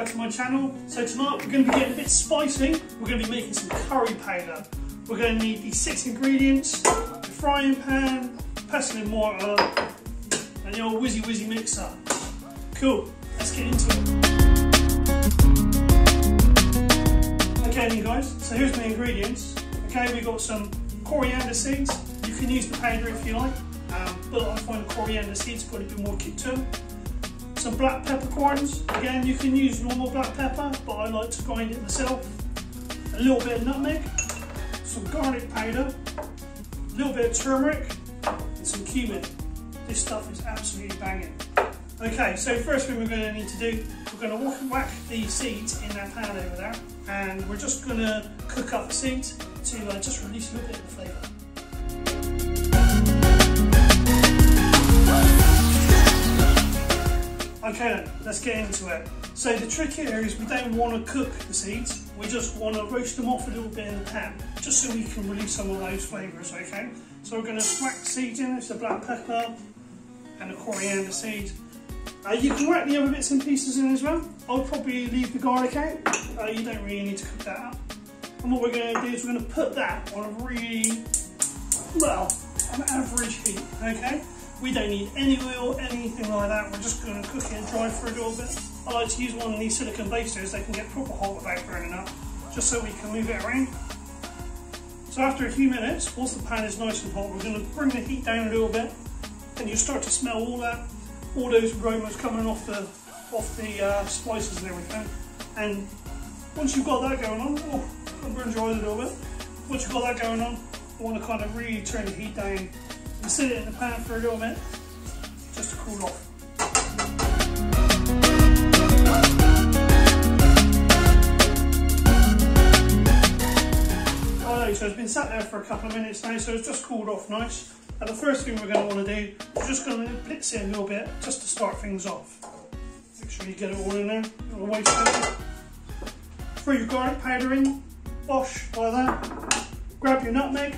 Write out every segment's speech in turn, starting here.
back to my channel. So tonight we're going to be getting a bit spicy. We're going to be making some curry powder. We're going to need these 6 ingredients, the frying pan, pestle and mortar, and the old whizzy mixer. Cool, let's get into it. Okay then guys, so here's my ingredients. Okay, we've got some coriander seeds. You can use the powder if you like, but I find coriander seeds got a bit more kick to them. Some black peppercorns. Again, you can use normal black pepper, but I like to grind it myself. A little bit of nutmeg, some garlic powder, a little bit of turmeric, and some cumin. This stuff is absolutely banging. Okay, so first thing we're going to need to do, we're going to whack the seeds in that pan over there, and we're just going to cook up the seeds to just release a little bit of the flavour. Okay then, let's get into it. So the trick here is we don't want to cook the seeds, we just want to roast them off a little bit in the pan, just so we can release some of those flavours, okay? So we're going to whack the seeds in, it's the black pepper and the coriander seeds. You can whack the other bits and pieces in as well. I'll probably leave the garlic out, you don't really need to cook that up. And what we're going to do is we're going to put that on a really, well, an average heat, okay? We don't need any oil, anything like that. We're just going to cook it and dry for a little bit. I like to use one of these silicone basters. They can get proper hot without burning up, just so we can move it around. So after a few minutes, once the pan is nice and hot, we're going to bring the heat down a little bit, and you start to smell all those aromas coming off the spices and everything. And once you've got that going on, I'll burn your eyes a little bit. Once you've got that going on, I want to kind of really turn the heat down and sit it in the pan for a little bit, just to cool off. Alright, so it's been sat there for a couple of minutes now, so it's just cooled off nice. And the first thing we're going to want to do, we're just going to blitz it a little bit, just to start things off. Make sure you get it all in there, don't waste it. Throw your garlic powder in, bosh, like that. Grab your nutmeg,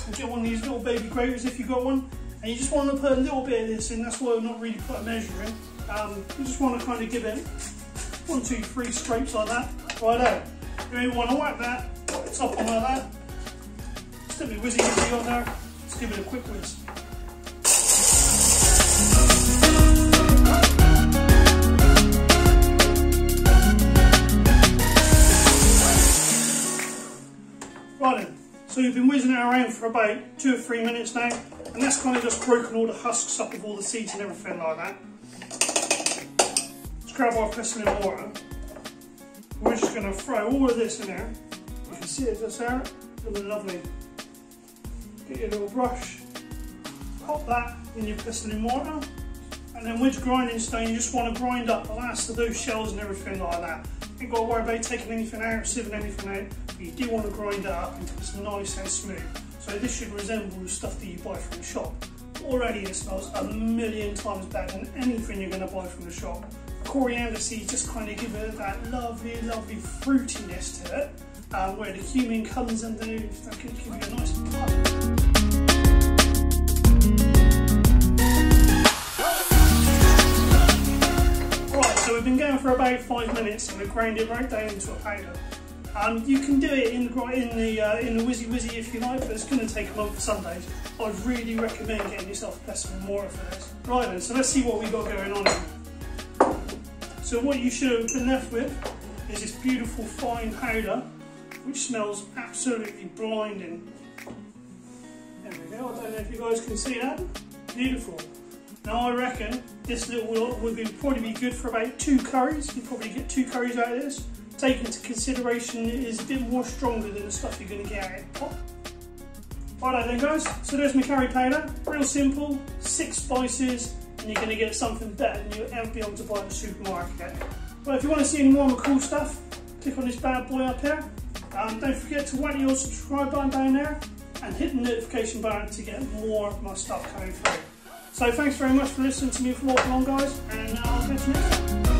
and get one of these little baby graters if you've got one, and you just want to put a little bit of this in. That's why I've not really put a measure in. You just want to kind of give it 1, 2, 3 scrapes like that, right out. You want to whack that, put the top on like that, stick a whizzy on there, just give it a quick whiz. Right then. So you've been whizzing it around for about 2 or 3 minutes now, and that's kind of just broken all the husks up of all the seeds and everything like that. Let's grab our pestle and mortar. We're just going to throw all of this in there. You can see it just there, looking lovely. Get your little brush, pop that in your pestle and mortar, and then with your grinding stone you just want to grind up the last of those shells and everything like that. You ain't got to worry about taking anything out, sieving anything out. You do want to grind it up until it's nice and smooth. So this should resemble the stuff that you buy from the shop. Already it smells a million times better than anything you're going to buy from the shop. Coriander seeds just kind of give it that lovely fruitiness to it, where the cumin comes underneath. That can give you a nice pop. So we've been going for about 5 minutes and we've ground it right down into a powder. You can do it in the whizzy if you like, but it's going to take a month for some days. I'd really recommend getting yourself a pestle and mortar for this. Right then, so let's see what we've got going on here. So what you should have been left with is this beautiful fine powder, which smells absolutely blinding. There we go, I don't know if you guys can see that. Beautiful. Now I reckon this little would probably be good for about 2 curries. You'd probably get 2 curries out of this. Take into consideration it is a bit more stronger than the stuff you're going to get out of the pot. Righto then guys, so there's my curry powder. Real simple, 6 spices, and you're going to get something better than you'll ever be able to buy in the supermarket. Well, if you want to see any more of my cool stuff, click on this bad boy up here. Don't forget to whack your subscribe button down there, and hit the notification button to get more of my stuff coming through. So thanks very much for listening to me for walking on guys, and I'll catch you next time.